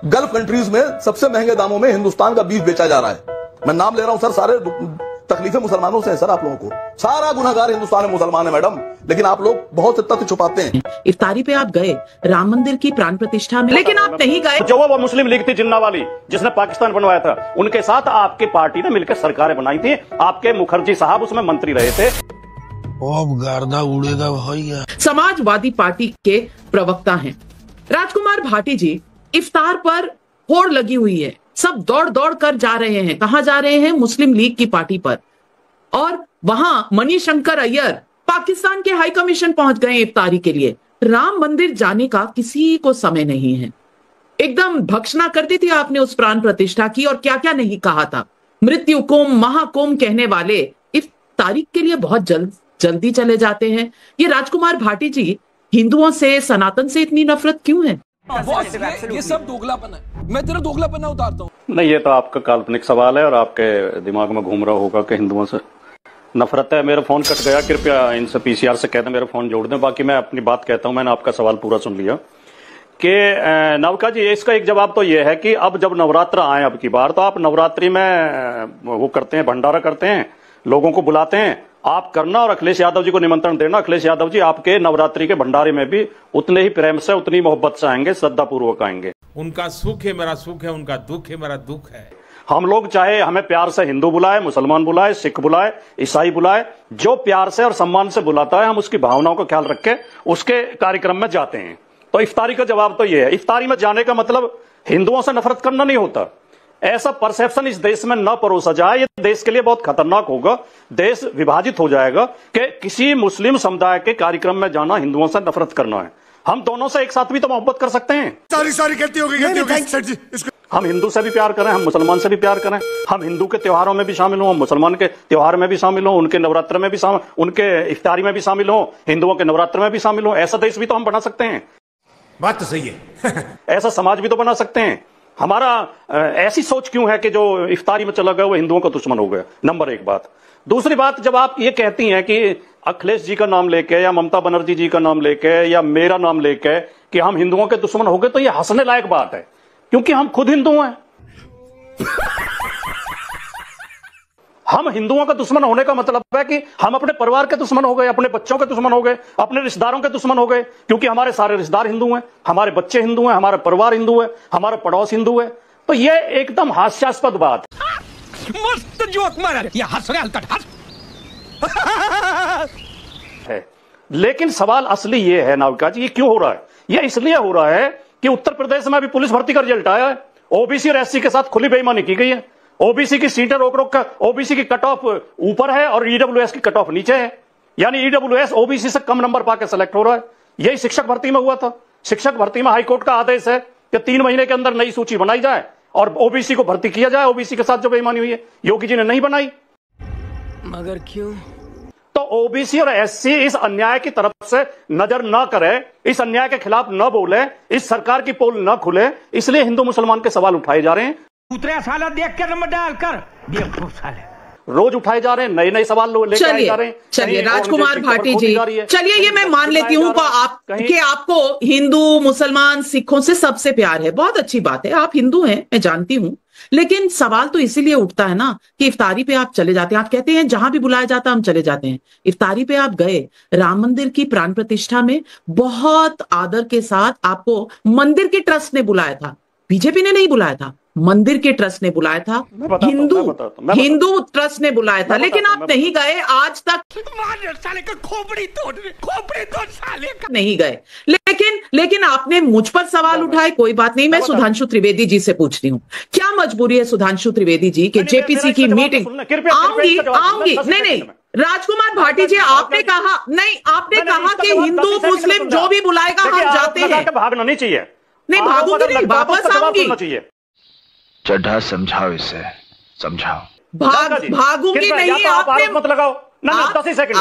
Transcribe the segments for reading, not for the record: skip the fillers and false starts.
Gulf countries में सबसे महंगे दामों में हिंदुस्तान का बीफ बेचा जा रहा है। मैं नाम ले रहा हूं सर, सारे तकलीफें मुसलमानों से है सर। आप लोगों को सारा गुनाहगार हिंदुस्तान में मुसलमान है मैडम, लेकिन आप लोग बहुत से तथ्य छुपाते हैं। इफ्तारी पे आप गए राम मंदिर की प्राण प्रतिष्ठा में, लेकिन आप नहीं गए। जो वो मुस्लिम लीग थी जिन्ना वाली, जिसने पाकिस्तान बनवाया था, उनके साथ आपकी पार्टी ने मिलकर सरकारें बनाई थी। आपके मुखर्जी साहब उसमें मंत्री रहे थे। अब गर्दा उड़ेगा भैया। समाजवादी पार्टी के प्रवक्ता हैं राजकुमार भाटी जी। इफ्तार पर होड़ लगी हुई है, सब दौड़ दौड़ कर जा रहे हैं। कहां जा रहे हैं? मुस्लिम लीग की पार्टी पर। और वहां मणिशंकर अय्यर पाकिस्तान के हाई कमीशन पहुंच गए इफ्तारी के लिए। राम मंदिर जाने का किसी को समय नहीं है। एकदम भक्षणा कर दी थी आपने उस प्राण प्रतिष्ठा की, और क्या क्या नहीं कहा था। मृत्यु कुंभ, महाकुंभ कहने वाले इफ्तारी के लिए बहुत जल्दी चले जाते हैं। ये राजकुमार भाटी जी, हिंदुओं से, सनातन से इतनी नफरत क्यों है? ये सब दोगलापन है। मैं तेरा दोगलापन उतारता हूँ। नहीं, ये तो आपका काल्पनिक सवाल है और आपके दिमाग में घूम रहा होगा कि हिंदुओं से नफरत है। मेरा फोन कट गया, कृपया इनसे पीसीआर से कहते मेरा फोन जोड़ दें। बाकी मैं अपनी बात कहता हूं। मैंने आपका सवाल पूरा सुन लिया कि नवका जी, इसका एक जवाब तो ये है कि अब जब नवरात्र आए अब की बार, तो आप नवरात्रि में वो करते हैं, भंडारा करते हैं, लोगों को बुलाते हैं। आप करना और अखिलेश यादव जी को निमंत्रण देना। अखिलेश यादव जी आपके नवरात्रि के भंडारे में भी उतने ही प्रेम से, उतनी मोहब्बत से आएंगे, श्रद्धा पूर्वक आएंगे। उनका सुख है मेरा सुख है, उनका दुख है मेरा दुख है। हम लोग चाहे हमें प्यार से हिंदू बुलाए, मुसलमान बुलाए, सिख बुलाए, ईसाई बुलाए, जो प्यार से और सम्मान से बुलाता है, हम उसकी भावनाओं का ख्याल रख के उसके कार्यक्रम में जाते हैं। तो इफ्तारी का जवाब तो यह है। इफ्तारी में जाने का मतलब हिंदुओं से नफरत करना नहीं होता। ऐसा परसेप्शन इस देश में न परोसा जाए, ये देश के लिए बहुत खतरनाक होगा। देश विभाजित हो जाएगा कि किसी मुस्लिम समुदाय के कार्यक्रम में जाना हिंदुओं से नफरत करना है। हम दोनों से एक साथ भी तो मोहब्बत कर सकते हैं। सारी गलती हो गई। हम हिंदू से भी प्यार करें, हम मुसलमान से भी प्यार करें। हम हिंदू के त्योहारों में भी शामिल हों, मुसलमान के त्योहार में भी शामिल हों, उनके नवरात्र में भी शामिल, उनके इफ्तारी में भी शामिल हों, हिंदुओं के नवरात्र में भी शामिल हों। ऐसा देश भी तो हम बना सकते हैं। बात तो सही है। ऐसा समाज भी तो बना सकते हैं। हमारा ऐसी सोच क्यों है कि जो इफ्तारी में चला गया वो हिंदुओं का दुश्मन हो गया? नंबर एक बात। दूसरी बात, जब आप ये कहती हैं कि अखिलेश जी का नाम लेके या ममता बनर्जी जी का नाम लेके या मेरा नाम लेके कि हम हिंदुओं के दुश्मन हो गए, तो ये हंसने लायक बात है, क्योंकि हम खुद हिंदू हैं। हम हिंदुओं का दुश्मन होने का मतलब है कि हम अपने परिवार के दुश्मन हो गए, अपने बच्चों के दुश्मन हो गए, अपने रिश्तेदारों के दुश्मन हो गए, क्योंकि हमारे सारे रिश्तेदार हिंदू हैं, हमारे बच्चे हिंदू हैं, हमारा परिवार हिंदू है, हमारा पड़ोस हिंदू है। तो ये एकदम हास्यास्पद बात मस्त जोक मारा ये हंस रहा है। लेकिन सवाल असली ये है नाविका जी, ये क्यों हो रहा है? ये इसलिए हो रहा है कि उत्तर प्रदेश में अभी पुलिस भर्ती का रिजल्ट आया है। ओबीसी और एससी के साथ खुली बेईमानी की गई है। ओबीसी की सीटें रोक रोक कर ओबीसी की कट ऑफ ऊपर है और ईडब्ल्यूएस की कट ऑफ नीचे है। यानी ईडब्ल्यूएस ओबीसी से कम नंबर पाकर सेलेक्ट हो रहा है। यही शिक्षक भर्ती में हुआ था। शिक्षक भर्ती में हाईकोर्ट का आदेश है कि 3 महीने के अंदर नई सूची बनाई जाए और ओबीसी को भर्ती किया जाए। ओबीसी के साथ जो बेईमानी हुई है, योगी जी ने नहीं बनाई। मगर क्यों? तो ओबीसी और एससी इस अन्याय की तरफ से नजर न करे, इस अन्याय के खिलाफ न बोले, इस सरकार की पोल न खुले, इसलिए हिंदू मुसलमान के सवाल उठाए जा रहे हैं। दूसरे साला देख कर नंबर डाल कर बेवकूफ साले रोज उठाए जा रहे हैं, नए नए सवाल लेकर आए जा रहे हैं। चलिए राजकुमार भाटी जी, चलिए ये मैं मान लेती हूँ कि आपको हिंदू, मुसलमान, सिखों से सबसे प्यार है। बहुत अच्छी बात है, आप हिंदू हैं, मैं जानती हूँ। लेकिन सवाल तो इसीलिए उठता है ना कि इफ्तारी पे आप चले जाते हैं। आप कहते हैं जहां भी बुलाया जाता हम चले जाते हैं। इफ्तारी पे आप गए, राम मंदिर की प्राण प्रतिष्ठा में बहुत आदर के साथ आपको मंदिर के ट्रस्ट ने बुलाया था, बीजेपी ने नहीं बुलाया था, मंदिर के ट्रस्ट ने बुलाया था, हिंदू ट्रस्ट ने बुलाया था, लेकिन आप नहीं गए। आज तक साले का खोपड़ी तोड़ साले का नहीं गए। लेकिन आपने मुझ पर सवाल उठाए, कोई बात नहीं। मैं सुधांशु त्रिवेदी जी से पूछती हूँ, क्या मजबूरी है सुधांशु त्रिवेदी जी के जेपीसी की मीटिंग? आऊंगी नहीं राजकुमार भाटी जी, आपने कहा नहीं, आपने कहा कि हिंदू मुस्लिम जो भी बुलाएगा हम जाते हैं। भागना नहीं चाहिए। नहीं भागूंगी नहीं, वापस आऊंगी। चड्ढा समझाओ, इसे समझाओ। भागूंगी नहीं। आपने मत लगाओ ना, 10 ही सेकंड,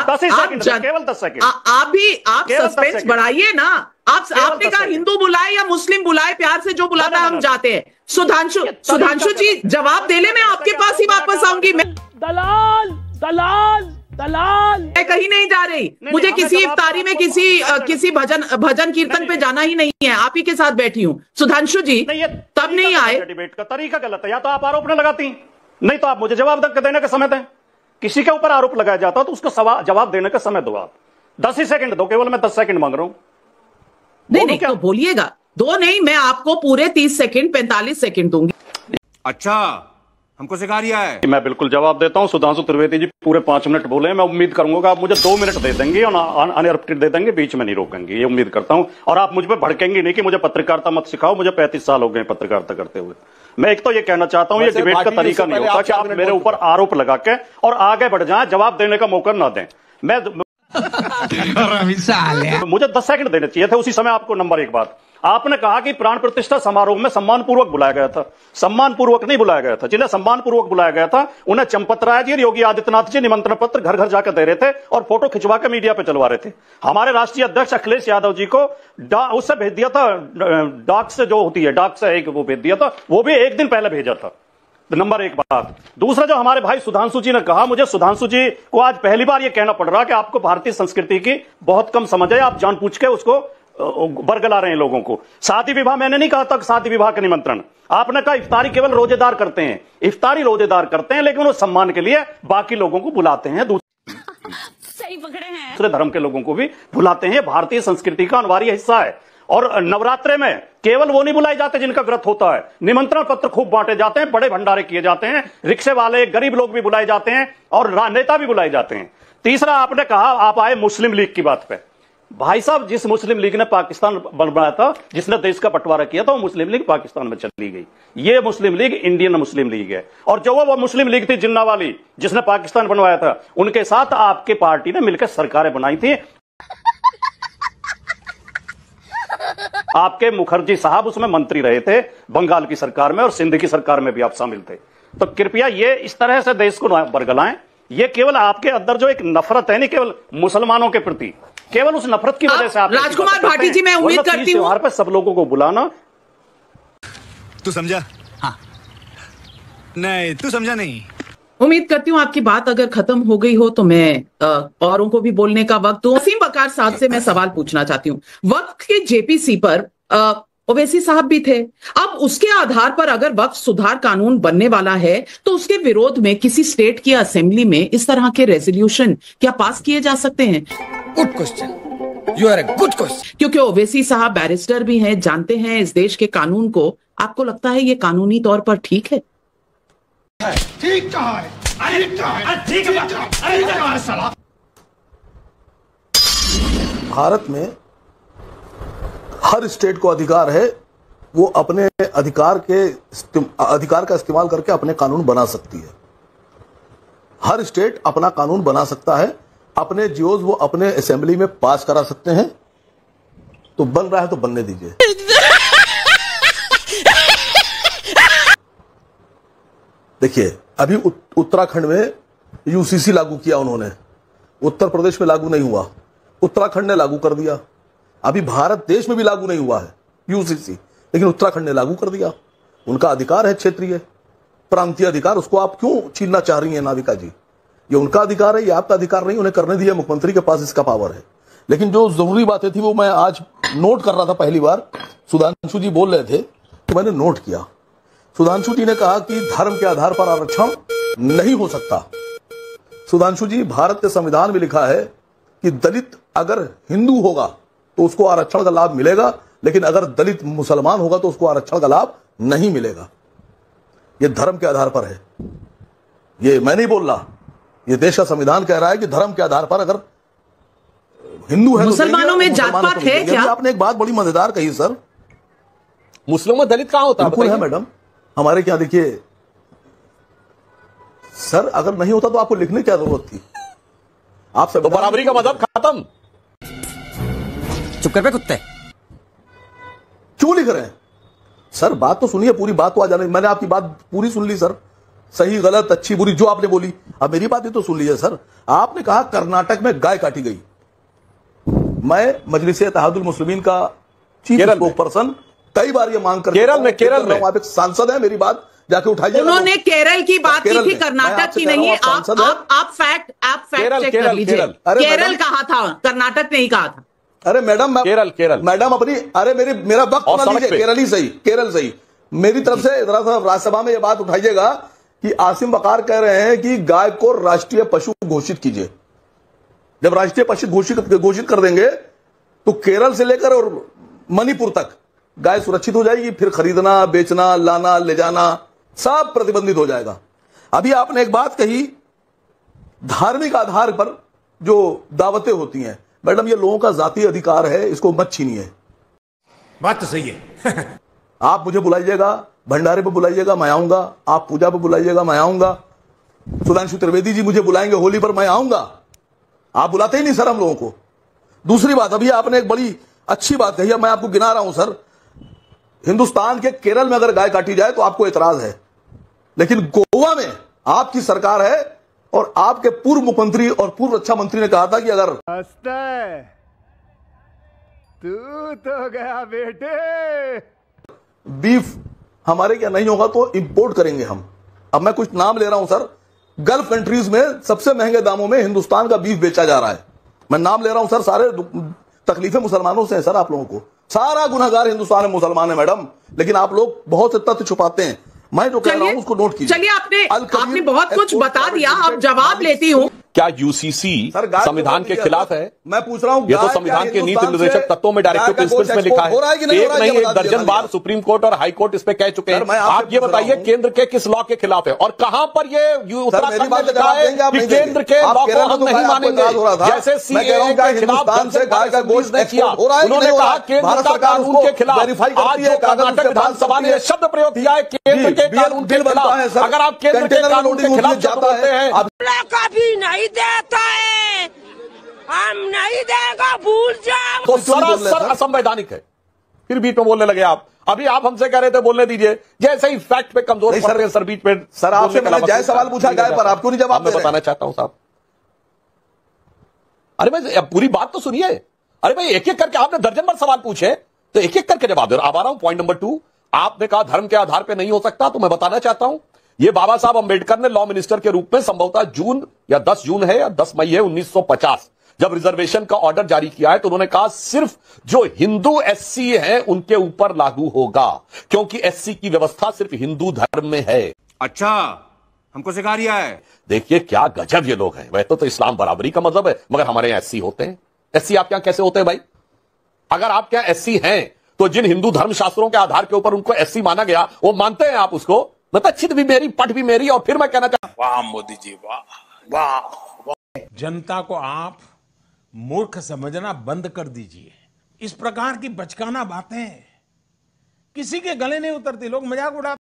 10 ही सेकंड, केवल 10 सेकंड। आप सस्पेंस बढ़ाइए ना। आपने कहा हिंदू बुलाए या मुस्लिम बुलाए, प्यार से जो बुलाता हम जाते हैं। सुधांशु जी जवाब दे ले, मैं आपके पास ही वापस आऊंगी। दलाल दलाल मैं कहीं नहीं जा रही। मुझे किसी इफ्तारी में किसी भजन कीर्तन पे जाना ही नहीं है। आप ही के साथ बैठी हूँ। सुधांशु जी तब नहीं आए। डिबेट का तरीका गलत है। या तो आप आरोप न लगाती, नहीं तो आप मुझे जवाब देने का समय दें। किसी के ऊपर आरोप लगाया जाता तो उसको जवाब देने का समय दो। आप 10 ही सेकंड दो, केवल मैं 10 सेकंड मांग रहा हूं। नहीं तो बोलिएगा। 2 नहीं, मैं आपको पूरे 30 सेकंड 45 सेकंड दूंगी। अच्छा, हमको सिखा रिया है। मैं बिल्कुल जवाब देता हूं। सुधांशु त्रिवेदी जी पूरे 5 मिनट बोले। मैं उम्मीद करूंगा आप मुझे 2 मिनट दे देंगे और अनइंटरप्टेड दे देंगे, बीच में नहीं रोकेंगे, ये उम्मीद करता हूं। और आप मुझ पर भड़केंगे नहीं कि मुझे पत्रकारिता मत सिखाओ, मुझे 35 साल हो गए पत्रकारिता करते हुए। मैं एक तो ये कहना चाहता हूं, ये डिबेट का तरीका नहीं होता कि आप मेरे ऊपर आरोप लगा के और आगे बढ़ जाएं, जवाब देने का मौका ना दें। मुझे 10 सेकंड देने चाहिए थे। उसी समय आपको नंबर 1 बात, आपने कहा कि प्राण प्रतिष्ठा समारोह में सम्मानपूर्वक बुलाया गया था। सम्मानपूर्वक नहीं बुलाया गया था। जिन्हें सम्मानपूर्वक बुलाया गया था उन्हें चंपत राय जी और योगी आदित्यनाथ जी निमंत्रण पत्र घर घर जाकर दे रहे थे और फोटो खिंचवा के मीडिया पे चलवा रहे थे। हमारे राष्ट्रीय अध्यक्ष अखिलेश यादव जी को उससे भेज दिया था, डाक से जो होती है, डाक से एक वो भेज दिया था, वो भी 1 दिन पहले भेजा था। नंबर 1 बात। दूसरा, जो हमारे भाई सुधांशु जी ने कहा, मुझे सुधांशु जी को आज पहली बार यह कहना पड़ रहा कि आपको भारतीय संस्कृति की बहुत कम समझ है। आप जानबूझ के उसको बरगला रहे हैं लोगों को। शादी विवाह मैंने नहीं कहा था शादी विवाह का निमंत्रण। आपने कहा इफ्तारी केवल रोजेदार करते हैं। इफ्तारी रोजेदार करते हैं, लेकिन वो सम्मान के लिए बाकी लोगों को बुलाते हैं। सही पकड़े हैं। दूसरे धर्म के लोगों को भी बुलाते हैं। भारतीय संस्कृति का अनिवार्य हिस्सा है। और नवरात्रे में केवल वो नहीं बुलाए जाते जिनका व्रत होता है। निमंत्रण पत्र खूब बांटे जाते हैं, बड़े भंडारे किए जाते हैं, रिक्शे वाले गरीब लोग भी बुलाए जाते हैं और नेता भी बुलाए जाते हैं। तीसरा, आपने कहा आप आए मुस्लिम लीग की बात पे। भाई साहब, जिस मुस्लिम लीग ने पाकिस्तान बनवाया था, जिसने देश का बंटवारा किया था, वो मुस्लिम लीग पाकिस्तान में चली गई। ये मुस्लिम लीग इंडियन मुस्लिम लीग है। और जो वो मुस्लिम लीग थी जिन्ना वाली, जिसने पाकिस्तान बनवाया था, उनके साथ आपके पार्टी ने मिलकर सरकारें बनाई थी। आपके मुखर्जी साहब उसमें मंत्री रहे थे, बंगाल की सरकार में, और सिंध की सरकार में भी आप शामिल थे। तो कृपया ये इस तरह से देश को बरगलाएं। ये केवल आपके अंदर जो एक नफरत है, नहीं केवल मुसलमानों के प्रति, केवल उस नफरत की वजह से आप राजकुमार भाटी जी, मैं उम्मीद करती हूँ त्योहार पर सब लोगों को बुलाना। तू समझा? हाँ। नहीं, तू समझा नहीं। उम्मीद करती हूँ आपकी बात अगर खत्म हो गई हो तो मैं औरों को भी बोलने का वक्त दूं। वसीम बकार साहब से मैं सवाल पूछना चाहती हूँ। वक्फ के जेपीसी पर ओवैसी साहब भी थे। अब उसके आधार पर अगर वक्फ सुधार कानून बनने वाला है तो उसके विरोध में किसी स्टेट की असेंबली में इस तरह के रेजोल्यूशन क्या पास किए जा सकते हैं? Good question, you are a good question. क्योंकि ओवैसी साहब बैरिस्टर भी हैं, जानते हैं इस देश के कानून को। आपको लगता है ये कानूनी तौर पर ठीक है? ठीक कहा है। भारत में हर स्टेट को अधिकार है, वो अपने अधिकार का इस्तेमाल करके अपने कानून बना सकती है। हर स्टेट अपना कानून बना सकता है, अपने जियोज वो अपने असेंबली में पास करा सकते हैं। तो बन रहा है तो बनने दीजिए। देखिए, अभी उत्तराखंड में यूसीसी लागू किया उन्होंने, उत्तर प्रदेश में लागू नहीं हुआ, उत्तराखंड ने लागू कर दिया। अभी भारत देश में भी लागू नहीं हुआ है यूसीसी, लेकिन उत्तराखंड ने लागू कर दिया। उनका अधिकार है, क्षेत्रीय प्रांतीय अधिकार, उसको आप क्यों छीनना चाह रही हैं नाविका जी? ये उनका अधिकार है, ये आपका अधिकार नहीं। उन्हें करने दिया, मुख्यमंत्री के पास इसका पावर है। लेकिन जो जरूरी बातें थी वो मैं आज नोट कर रहा था। पहली बार सुधांशु जी बोल रहे थे तो मैंने नोट किया। सुधांशु जी ने कहा कि धर्म के आधार पर आरक्षण नहीं हो सकता। सुधांशु जी, भारत के संविधान में लिखा है कि दलित अगर हिंदू होगा तो उसको आरक्षण का लाभ मिलेगा, लेकिन अगर दलित मुसलमान होगा तो उसको आरक्षण का लाभ नहीं मिलेगा। यह धर्म के आधार पर है, ये मैं नहीं बोल रहा, ये देश का संविधान कह रहा है कि धर्म के आधार पर अगर हिंदू है, मुसलमानों में जात पात है क्या? आपने एक बात बड़ी मजेदार कही सर, मुस्लिमों में दलित कहां होता है? बिल्कुल है मैडम, हमारे क्या देखिए सर, अगर नहीं होता तो आपको लिखने की क्या जरूरत थी? आप सब तो बराबरी का मजहब खत्म। चुप कर पे कुत्ते, क्यों लिख रहे हैं सर? बात तो सुनिए, पूरी बात तो आ जाने। मैंने आपकी बात पूरी सुन ली सर, सही गलत अच्छी बुरी जो आपने बोली। अब मेरी बात ही तो सुन लीजिए सर। आपने कहा कर्नाटक में गाय काटी गई। मैं मजलिस इत्तेहादुल मुस्लिमीन का चीफ स्पोक पर्सन कई बार ये मांग कर केरल में आप एक सांसद है, मेरी बात जाके उठाइए। उन्होंने केरल की बात की थी, कर्नाटक की नहीं है। आप फैक्ट चेक कर लीजिए। केरल कहा था, कर्नाटक नहीं कहा था। अरे मैडम, केरल मैडम अपनी, अरे मेरा वक्त ना लीजिए। केरल सही मेरी तरफ से राज्यसभा में ये बात उठाइएगा कि आसिम बकार कह रहे हैं कि गाय को राष्ट्रीय पशु घोषित कीजिए। जब राष्ट्रीय पशु घोषित कर देंगे तो केरल से लेकर और मणिपुर तक गाय सुरक्षित हो जाएगी। फिर खरीदना, बेचना, लाना, ले जाना सब प्रतिबंधित हो जाएगा। अभी आपने एक बात कही, धार्मिक आधार पर जो दावतें होती हैं, मैडम ये लोगों का जातीय अधिकार है, इसको मत छीनिए। बात तो सही है। आप मुझे बुलाइएगा, भंडारे पे बुलाइएगा, मैं आऊंगा। आप पूजा पे बुलाइएगा, मैं आऊंगा। सुधांशु त्रिवेदी जी मुझे बुलाएंगे होली पर, मैं आऊंगा। आप बुलाते ही नहीं सर हम लोगों को। दूसरी बात, अभी आपने एक बड़ी अच्छी बात कही है, मैं आपको गिना रहा हूं सर। हिंदुस्तान के केरल में अगर गाय काटी जाए तो आपको एतराज है, लेकिन गोवा में आपकी सरकार है और आपके पूर्व मुख्यमंत्री और पूर्व रक्षा मंत्री ने कहा था कि अगर तू तो गया बेटे, बीफ हमारे क्या नहीं होगा तो इंपोर्ट करेंगे हम। अब मैं कुछ नाम ले रहा हूं सर, गल्फ कंट्रीज में सबसे महंगे दामों में हिंदुस्तान का बीफ बेचा जा रहा है। मैं नाम ले रहा हूं सर, सारे तकलीफें मुसलमानों से हैं सर। आप लोगों को सारा गुनहगार हिंदुस्तान में मुसलमान है मैडम, लेकिन आप लोग बहुत से तथ्य छुपाते हैं। मैं जो कह रहा हूं उसको नोट कीजिए। चलिए, आपने बहुत कुछ बता दिया, अब जवाब लेती हूँ। क्या यूसीसी संविधान के खिलाफ है? मैं पूछ रहा हूं, ये तो संविधान के नीति निर्देशक तत्वों में डायरेक्टिव प्रिंसिपल्स में लिखा है। एक नहीं, एक दर्जन बार सुप्रीम कोर्ट और हाई कोर्ट इस पे कह चुके हैं। आप ये बताइए केंद्र के किस लॉ के खिलाफ है और कहां पर ये उत्तराखंड में लिखा है कि केंद्र के लॉ को हम नहीं मानेंगे? जैसे सीएए के खिलाफ गाय का गोश्त नहीं किया, उन्होंने कहा केंद्र का कानून के खिलाफ। आज जो कर्नाटक विधानसभा ने शब्द प्रयोग किया है केंद्र के कानून के खिलाफ। अगर आप केंद्र के कानून के खिलाफ जाता है, कभी नहीं देता है, हम नहीं देगा, भूल जाओ। तो सरासर असंवैधानिक है। फिर बीच में बोलने लगे आप। अभी आप हमसे कह रहे थे बोलने दीजिए, जैसे ही फैक्ट पे कमजोर पड़ रहे सर बीच में। सर आपसे मैंने जय सवाल पूछा गाय पर, आप क्यों नहीं जवाब दे रहे? मैं बताना चाहता हूं साहब, अरे मैं पूरी बात तो सुनिए। अरे भाई एक एक करके आपने दर्जन भर सवाल पूछे तो एक एक करके जवाब दे रहा। अब आ रहा हूं पॉइंट नंबर 2। आपने कहा धर्म के आधार पर नहीं हो सकता, तो मैं बताना चाहता हूं ये बाबा साहब अंबेडकर ने लॉ मिनिस्टर के रूप में संभवतः जून या 10 जून है या 10 मई है 1950 जब रिजर्वेशन का ऑर्डर जारी किया है, तो उन्होंने कहा सिर्फ जो हिंदू एससी हैं उनके ऊपर लागू होगा, क्योंकि एससी की व्यवस्था सिर्फ हिंदू धर्म में है। अच्छा, हमको सिखा रिया है। देखिए क्या गजब ये लोग हैं। वैसे तो इस्लाम बराबरी का मजहब है, मगर हमारे यहां एससी होते हैं। एससी आपके यहां कैसे होते हैं भाई? अगर आपके यहां एससी हैं तो जिन हिंदू धर्म शास्त्रों के आधार के ऊपर उनको एससी माना गया, वो मानते हैं आप उसको? मतलब चित भी मेरी, पट भी मेरी। और फिर मैं कहना चाहता हूं, वाह मोदी जी, वाह वाह। जनता को आप मूर्ख समझना बंद कर दीजिए। इस प्रकार की बचकाना बातें किसी के गले नहीं उतरती, लोग मजाक उड़ाते।